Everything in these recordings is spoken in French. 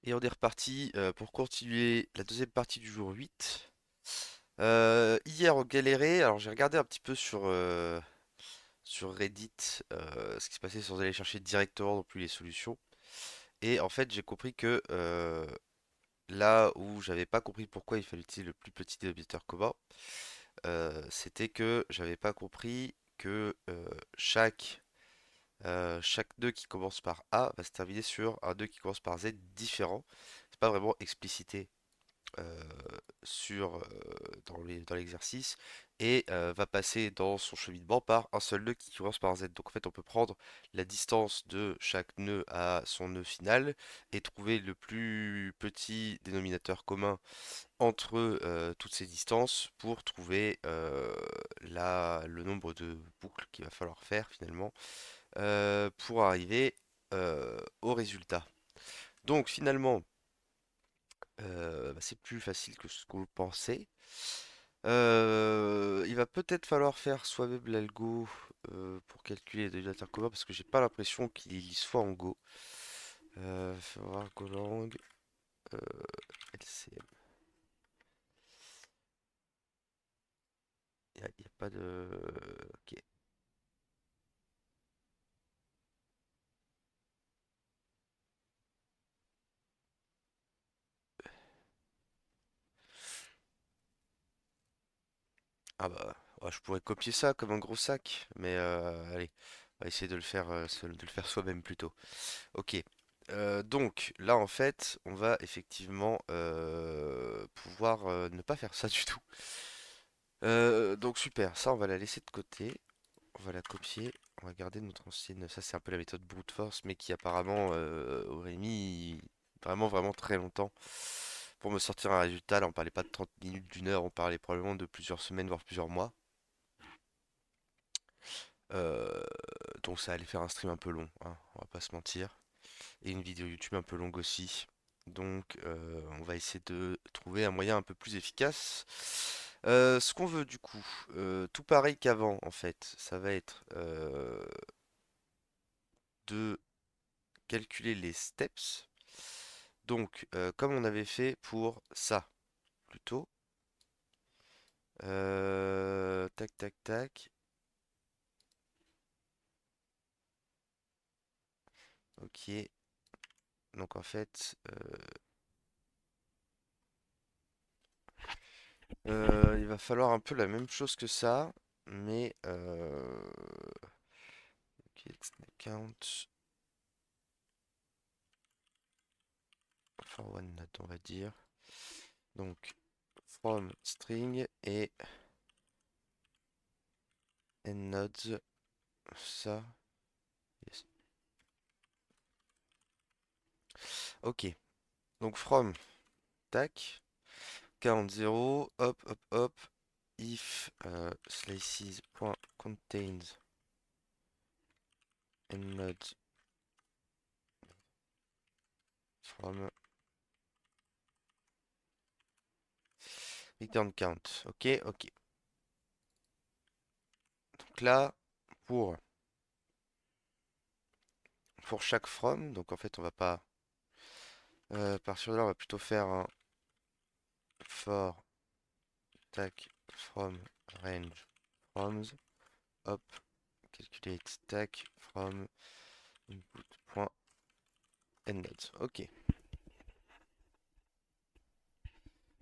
Et on est reparti pour continuer la deuxième partie du jour 8. Hier on galérait, alors j'ai regardé un petit peu sur Reddit ce qui se passait sans aller chercher directement non plus les solutions. Et en fait j'ai compris que là où j'avais pas compris pourquoi il fallait utiliser le plus petit dénominateur commun, c'était que j'avais pas compris que chaque nœud qui commence par A va se terminer sur un nœud qui commence par Z différent. C'est pas vraiment explicité euh, dans l'exercice et va passer dans son cheminement par un seul nœud qui commence par Z. Donc en fait, on peut prendre la distance de chaque nœud à son nœud final et trouver le plus petit dénominateur commun entre toutes ces distances pour trouver le nombre de boucles qu'il va falloir faire finalement pour arriver au résultat. Donc finalement, bah, c'est plus facile que ce qu'on pensait. Il va peut-être falloir faire soi-même l'algo pour calculer les dénominateurs communs parce que j'ai pas l'impression qu'il soit en Go. Faut voir Golang, euh, LCM. Y a pas de. Ok. Ah bah, ouais, je pourrais copier ça comme un gros sac, mais allez, on va essayer de le faire, de le faire soi-même plutôt. Ok. Donc là en fait, on va effectivement pouvoir ne pas faire ça du tout. Donc super, ça on va la laisser de côté, on va la copier, on va garder notre ancienne. Ça c'est un peu la méthode brute force, mais qui apparemment aurait mis vraiment vraiment très longtemps pour me sortir un résultat. Là on parlait pas de 30 minutes, d'une heure, on parlait probablement de plusieurs semaines, voire plusieurs mois. Euh, donc ça allait faire un stream un peu long, hein, on va pas se mentir. Et une vidéo YouTube un peu longue aussi. Donc on va essayer de trouver un moyen un peu plus efficace. Ce qu'on veut du coup, tout pareil qu'avant en fait, ça va être de calculer les steps. Donc comme on avait fait pour ça plutôt. Tac tac tac. Ok. Donc en fait, il va falloir un peu la même chose que ça, mais ok, count for one note, on va dire. Donc from string et endnodes, ça. Yes. Ok, donc from, tac, count 0, hop, hop, hop, if slices.contains endnodes from return count. Ok, ok. Donc là, pour, pour chaque from, donc en fait on va pas partir de là, on va plutôt faire un for tac from range froms, hop, calculate tac from input.endnodes. Ok.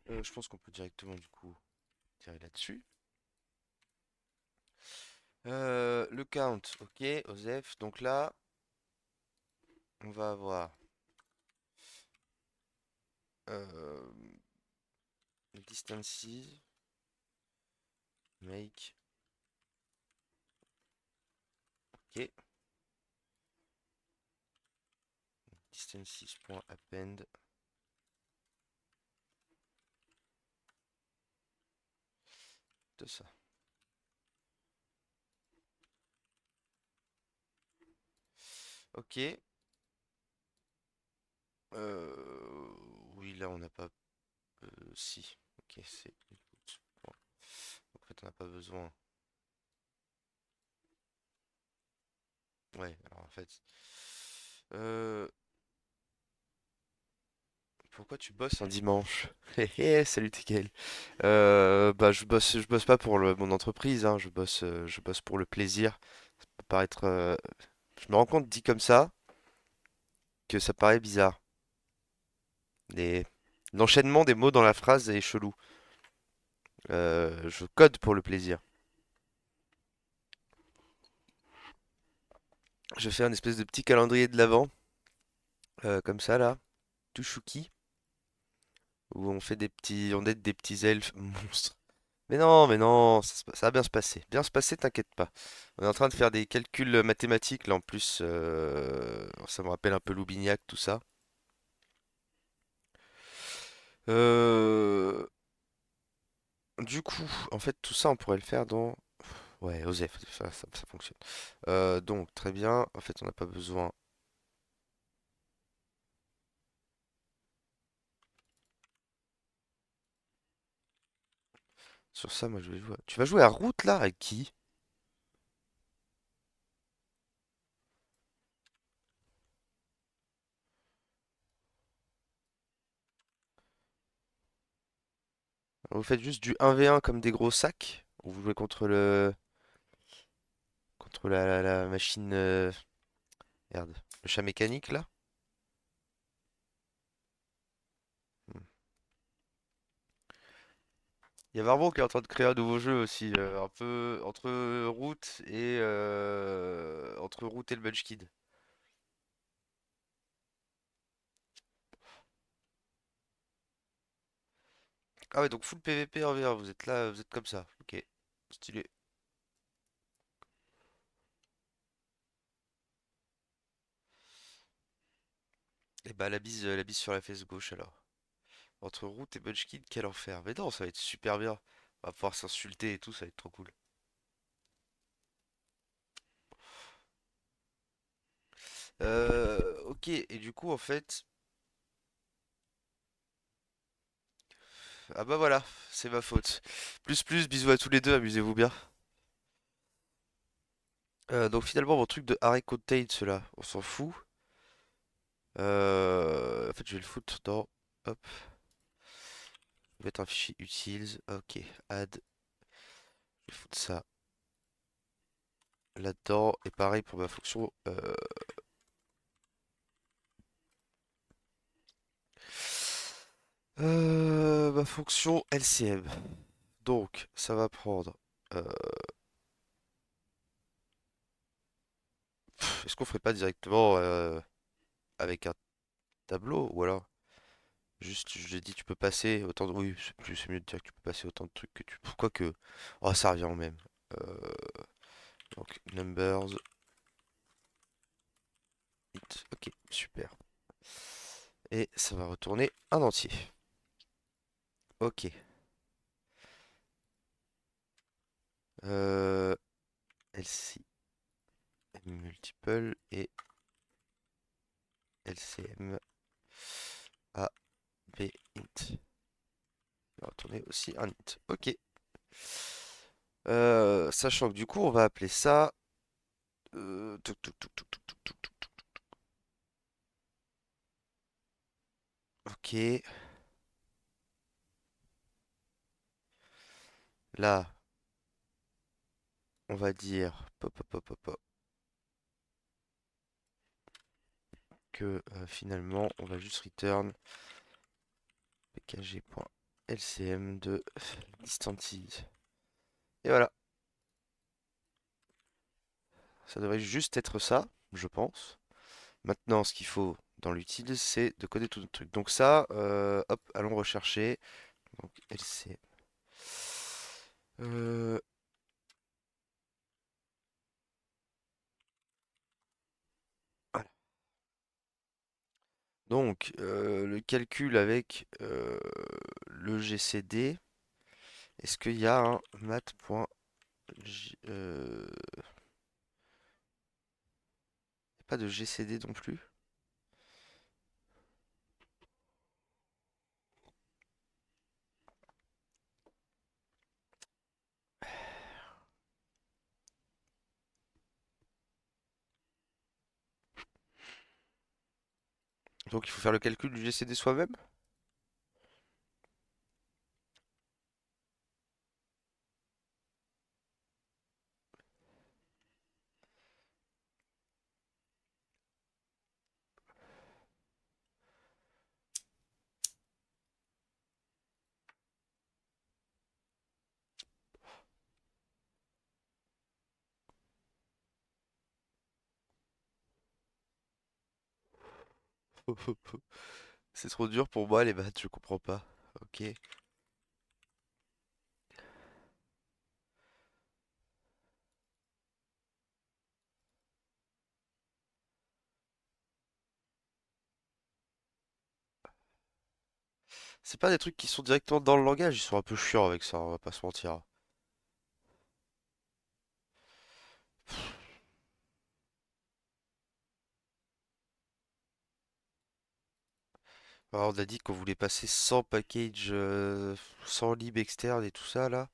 Je pense qu'on peut directement du coup tirer là-dessus. Le count, ok, Osef. Donc là, on va avoir euh, distances, make, ok, distances.append de ça. Ok. Oui, là on n'a pas. Si. Ok, c'est input. Bon. En fait, on n'a pas besoin. Ouais, alors en fait. Euh, Pourquoi tu bosses un dimanche? Hé hé, salut Tekel. Bah je bosse pas pour mon entreprise, hein, je bosse pour le plaisir. Ça peut paraître, je me rends compte dit comme ça que ça paraît bizarre. Les... L'enchaînement des mots dans la phrase est chelou. Je code pour le plaisir. Je fais un espèce de petit calendrier de l'avent, comme ça là, tout chouki, où on fait on aide des petits elfes monstres. Mais non, ça va bien se passer. Bien se passer, t'inquiète pas. On est en train de faire des calculs mathématiques là en plus. Ça me rappelle un peu Loubignac, tout ça. Euh, du coup, en fait, tout ça, on pourrait le faire dans. Ouais, OSEF, ça fonctionne. Donc, très bien. En fait, on n'a pas besoin. Sur ça, moi, je vais jouer. Tu vas jouer à Route là? Avec qui? Vous faites juste du 1v1 comme des gros sacs? Ou vous jouez contre la machine. Merde. Le chat mécanique là? Hmm. Il y a Varbo qui est en train de créer un nouveau jeu aussi, un peu entre Route et le Munch Kid. Ah ouais, donc full PVP en VR, vous êtes là, vous êtes comme ça. Ok, stylé. Et bah la bise sur la fesse gauche alors. Entre Route et Munch Kid, quel enfer. Mais non, ça va être super bien. On va pouvoir s'insulter et tout, ça va être trop cool. Ok, et du coup en fait, ah bah voilà, c'est ma faute. Bisous à tous les deux, amusez-vous bien. Donc finalement, mon truc de arrêt contain, cela, on s'en fout. En fait, je vais le foutre dans. Hop, je vais mettre un fichier utils. Ok, add. Je vais foutre ça là-dedans. Et pareil pour ma fonction. Ma fonction LCM. Donc, ça va prendre. euh, Est-ce qu'on ferait pas directement avec un tableau ou alors juste, je dis, tu peux passer autant de. Oui, c'est mieux de dire que tu peux passer autant de trucs que tu. Pourquoi que. Oh, ça revient au même. Euh, donc, numbers. Int. Ok, super. Et ça va retourner un entier. Ok. Euh, LC multiple et LCM A B int. On va retourner aussi un int. Ok. Sachant que du coup, on va appeler ça. Touc, touc, touc, touc, touc, touc, touc, touc. Ok. Là, on va dire pop, pop, pop, pop, pop, que finalement, on va juste return pkg.lcm de distances. Et voilà. Ça devrait juste être ça, je pense. Maintenant, ce qu'il faut dans l'utile, c'est de coder tout notre truc. Donc ça, hop, allons rechercher. Donc LC. Euh, voilà. Donc le calcul avec le GCD. Est-ce qu'il y a un mat.j... pas de GCD non plus? Donc il faut faire le calcul du GCD soi-même? C'est trop dur pour moi les maths, je comprends pas. Ok. C'est pas des trucs qui sont directement dans le langage, ils sont un peu chiants avec ça, on va pas se mentir. Alors, on a dit qu'on voulait passer sans package, sans lib externe et tout ça là.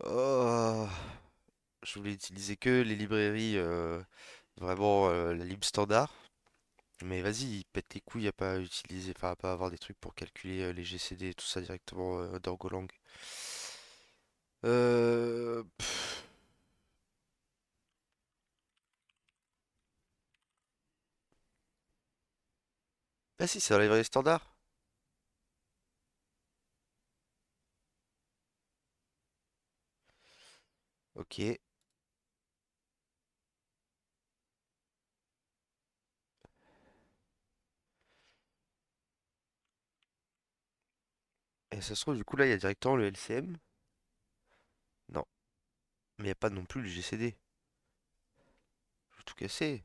Oh, je voulais utiliser que les librairies, vraiment la lib standard. Mais vas-y, pète les couilles à pas utiliser, enfin à pas avoir des trucs pour calculer les GCD et tout ça directement dans Golang. Pff. Ah si, c'est la librairie standard. Ok. Et ça se trouve, du coup, là, il y a directement le LCM. Non. Mais il n'y a pas non plus le GCD. Je vais tout casser.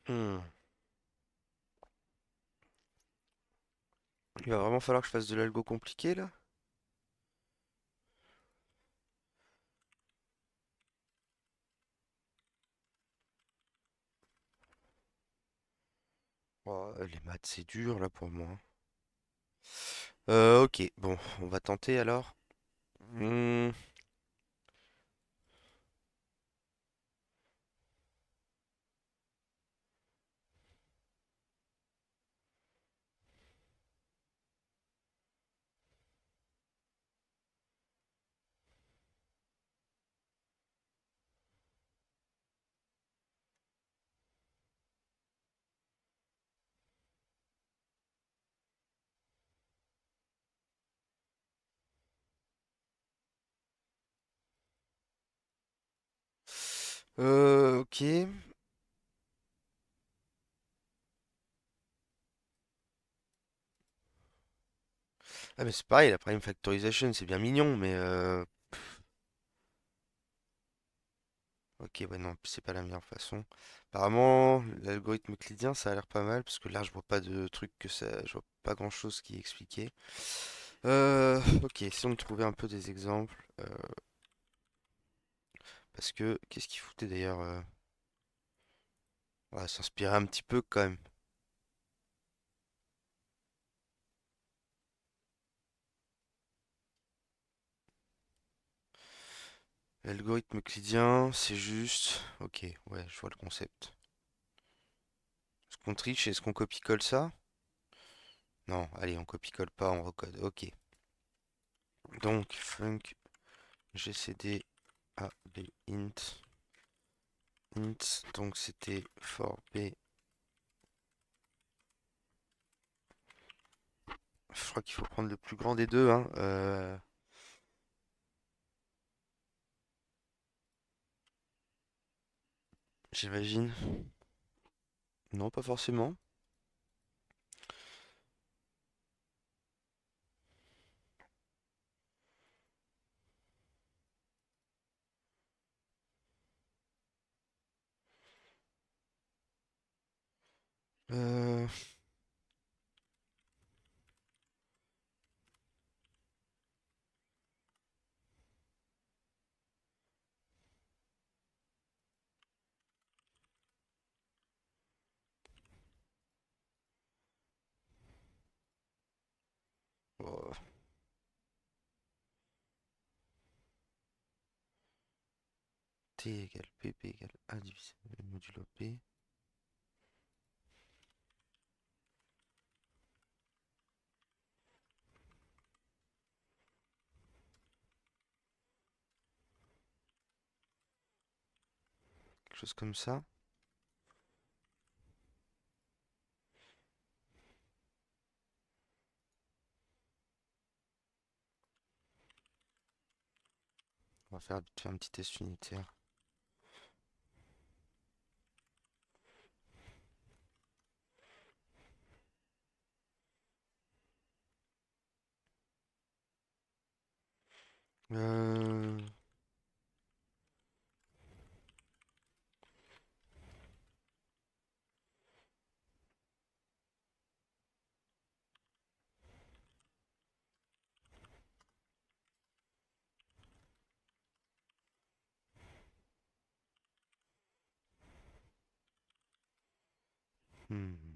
Hmm. Il va vraiment falloir que je fasse de l'algo compliqué, là? Oh, les maths, c'est dur, là, pour moi. Ok. Bon, on va tenter, alors. Hmm. Ok. Ah, mais c'est pareil, la prime factorization, c'est bien mignon, mais ok, ouais, non, c'est pas la meilleure façon. Apparemment, l'algorithme euclidien, ça a l'air pas mal, parce que là, je vois pas de truc que ça... Je vois pas grand-chose qui est expliqué. Ok, essayons de trouver un peu des exemples. Parce que, qu'est-ce qu'il foutait d'ailleurs on va s'inspirer un petit peu quand même. L'algorithme euclidien, c'est juste... Ok, ouais, je vois le concept. Est-ce qu'on triche? Est-ce qu'on copie-colle ça? Non, allez, on copie-colle pas, on recode. Ok. Donc, func gcd a b int. Donc, c'était for b. Je crois qu'il faut prendre le plus grand des deux, hein. J'imagine. Non, pas forcément. Euh, oh, t égale pp égale a divisé modulo p. Quelque chose comme ça. va faire vite fait un petit test unitaire. Euh, hmm.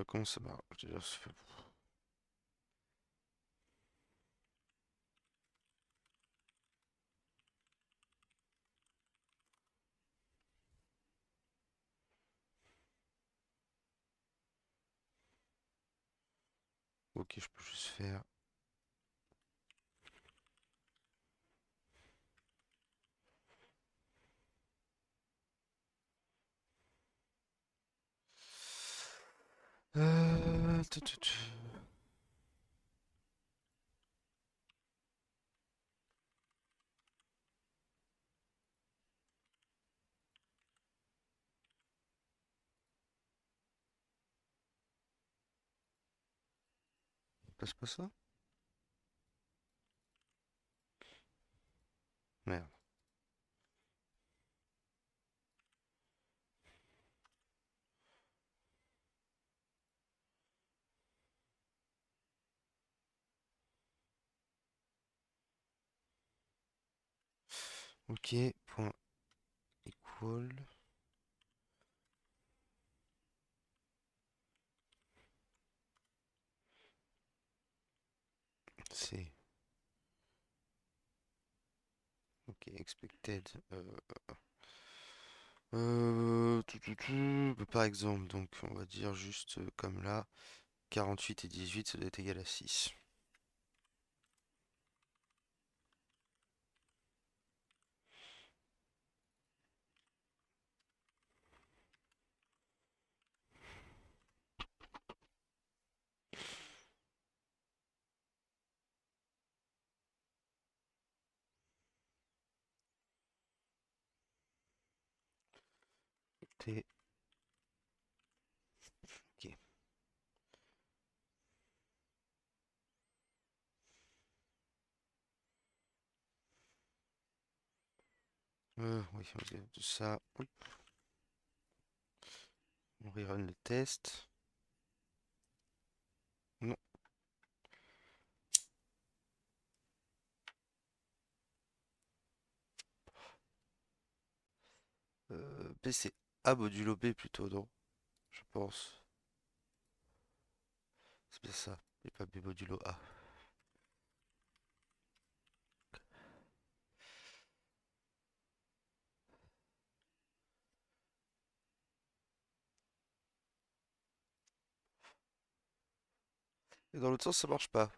Comment ça marche? Déjà, ok, je peux juste faire. Tu. Passe pas ça? Merde. Ok, point equal. C'est. Ok, expected. Par exemple, donc on va dire juste comme là, 48 et 18, ça doit être égal à 6. T, ok. Oui, on va tout ça. Hop, on rerun le test. Non, B c'est A modulo B plutôt, non? Je pense. C'est bien ça. Et pas B modulo A. Et dans l'autre sens, ça marche pas.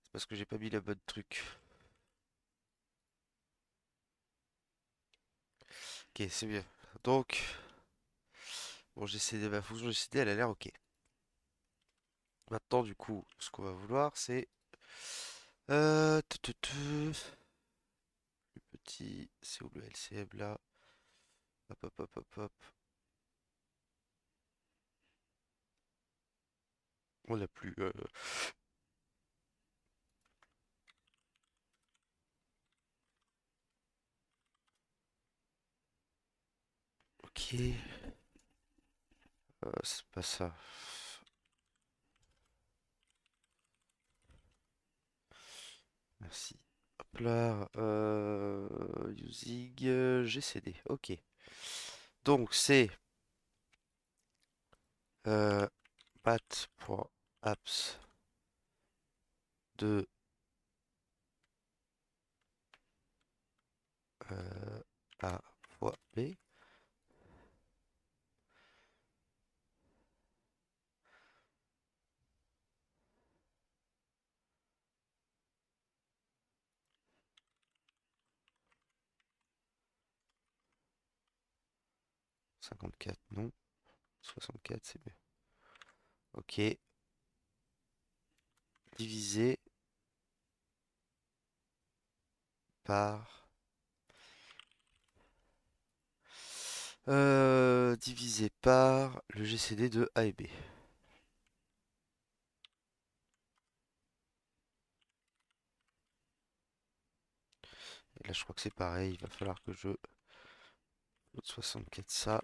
C'est parce que j'ai pas mis la bonne truc. Ok, c'est bien. Donc, bon, j'ai cédé ma fonction, j'ai cédé, elle a l'air ok. Maintenant, du coup, ce qu'on va vouloir, c'est plus petit, c'est où le LCM là? Hop, hop, hop, hop, hop. On l'a plus. Ok, c'est pas ça. Merci. Hop là, using GCD. Ok. Donc c'est euh, mat.apps de A fois B. 54, non. 64, c'est mieux. Ok. Divisé par... divisé par le GCD de A et B. Et là, je crois que c'est pareil. Il va falloir que je... 64 ça.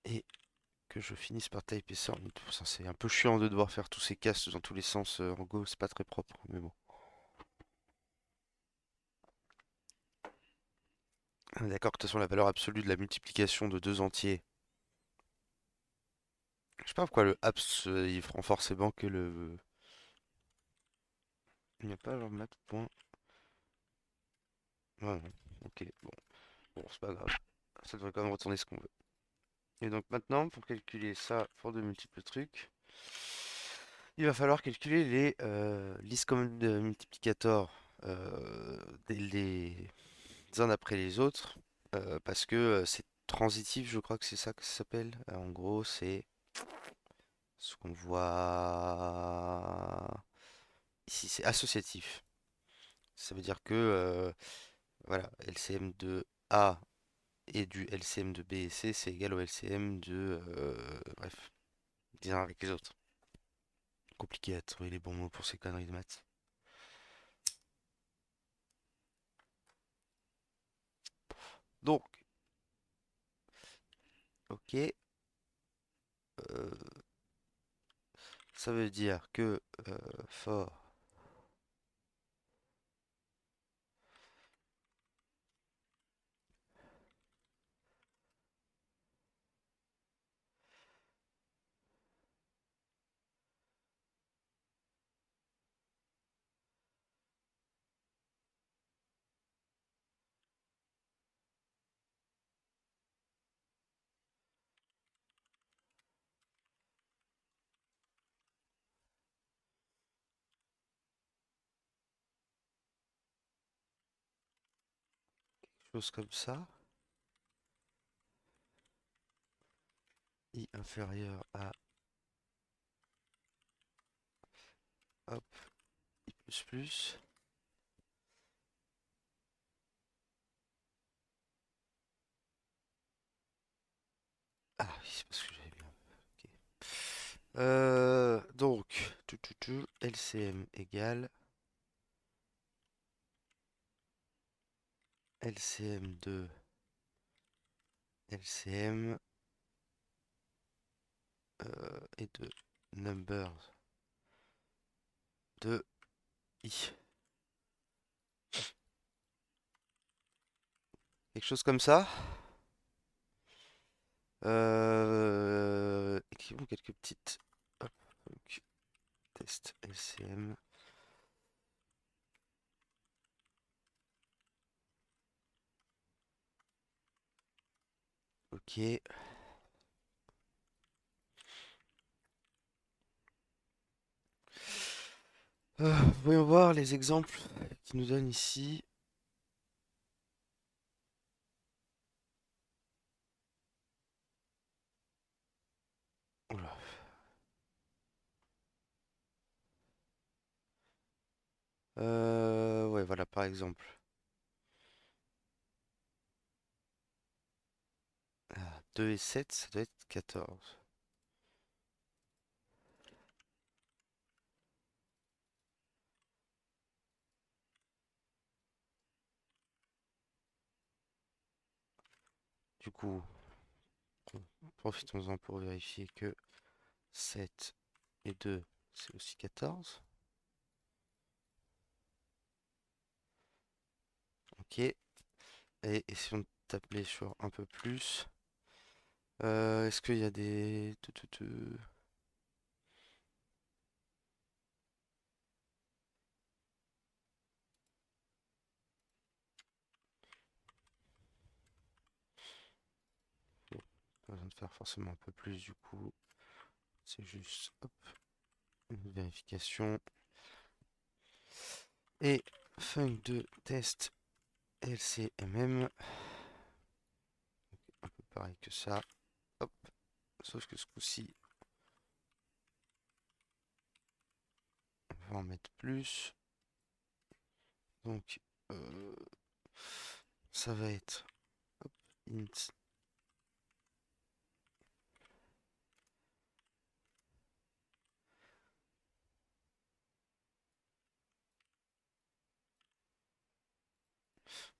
Et que je finisse par typer ça en mode. C'est un peu chiant de devoir faire tous ces castes dans tous les sens en Go. C'est pas très propre, mais bon. On est d'accord que de toute façon, la valeur absolue de la multiplication de deux entiers. Je sais pas pourquoi le abs, il prend forcément que le... Il n'y a pas genre math point. Ouais, non. Ok, bon. Bon, c'est pas grave. Ça devrait quand même retourner ce qu'on veut. Et donc maintenant, pour calculer ça pour de multiples trucs, il va falloir calculer les least common multiplicators les uns après les autres, parce que c'est transitif, je crois que c'est ça que ça s'appelle. En gros, c'est ce qu'on voit ici, c'est associatif. Ça veut dire que voilà, LCM de A et du LCM de B et C, c'est égal au LCM de bref, les uns avec les autres. Compliqué à trouver les bons mots pour ces conneries de maths. Donc, ok, ça veut dire que for chose comme ça, i inférieur à hop, i plus plus. Ah oui, c'est parce que j'avais bien. Ok. Donc, LCM égale LCM de LCM et de numbers de i. Quelque chose comme ça. Écrivons quelques petites. Hop, donc, test LCM. Ok. Voyons voir les exemples qu'ils nous donnent ici. Oula. Ouais, voilà, par exemple. Ah, 2 et 7, ça doit être 14. Du coup, profitons-en pour vérifier que 7 et 2, c'est aussi 14. Ok. Et essayons de taper sur un peu plus. Est-ce qu'il y a des... Bon, pas besoin de faire forcément un peu plus du coup. C'est juste hop, une vérification. Et func de test LCMM, un peu pareil que ça. Hop, sauf que ce coup-ci, on va en mettre plus. Donc, euh, ça va être int.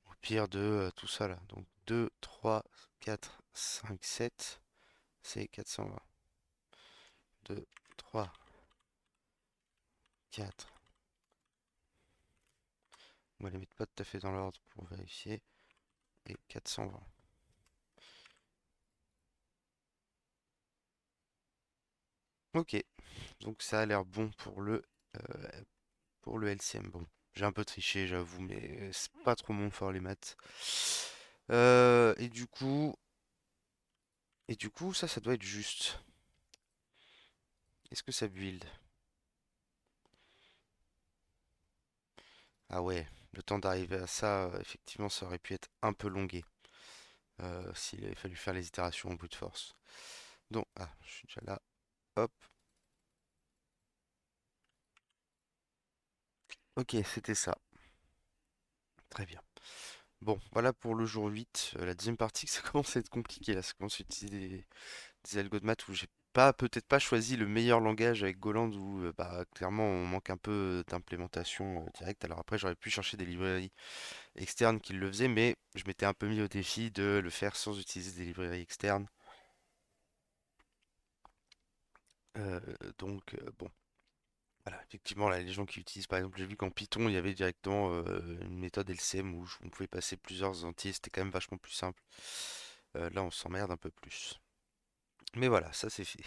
Au pire de tout ça là. Donc 2, 3, 4, 5, 7, c'est 420. 2, 3, 4. On va les mettre pas tout à fait dans l'ordre pour vérifier. Et 420. Ok, donc ça a l'air bon pour le LCM. Bon, j'ai un peu triché, j'avoue, mais c'est pas trop mon fort les maths. Euh, et du coup, et du coup, ça doit être juste. Est-ce que ça build? Ah ouais, le temps d'arriver à ça, effectivement, ça aurait pu être un peu longué. S'il avait fallu faire les itérations en brute force. Donc, ah, je suis déjà là. Hop, ok, c'était ça. Très bien. Bon, voilà pour le jour 8. La deuxième partie, ça commence à être compliqué là. Ça commence à utiliser des algos de maths où j'ai pas, peut-être pas choisi le meilleur langage avec Golang où bah, clairement on manque un peu d'implémentation directe. Alors après, j'aurais pu chercher des librairies externes qui le faisaient, mais je m'étais un peu mis au défi de le faire sans utiliser des librairies externes. Euh, bon, voilà, effectivement, là, les gens qui utilisent, par exemple, j'ai vu qu'en Python, il y avait directement une méthode LCM où on pouvait passer plusieurs entiers, c'était quand même vachement plus simple. Là, on s'emmerde un peu plus. Mais voilà, ça c'est fait.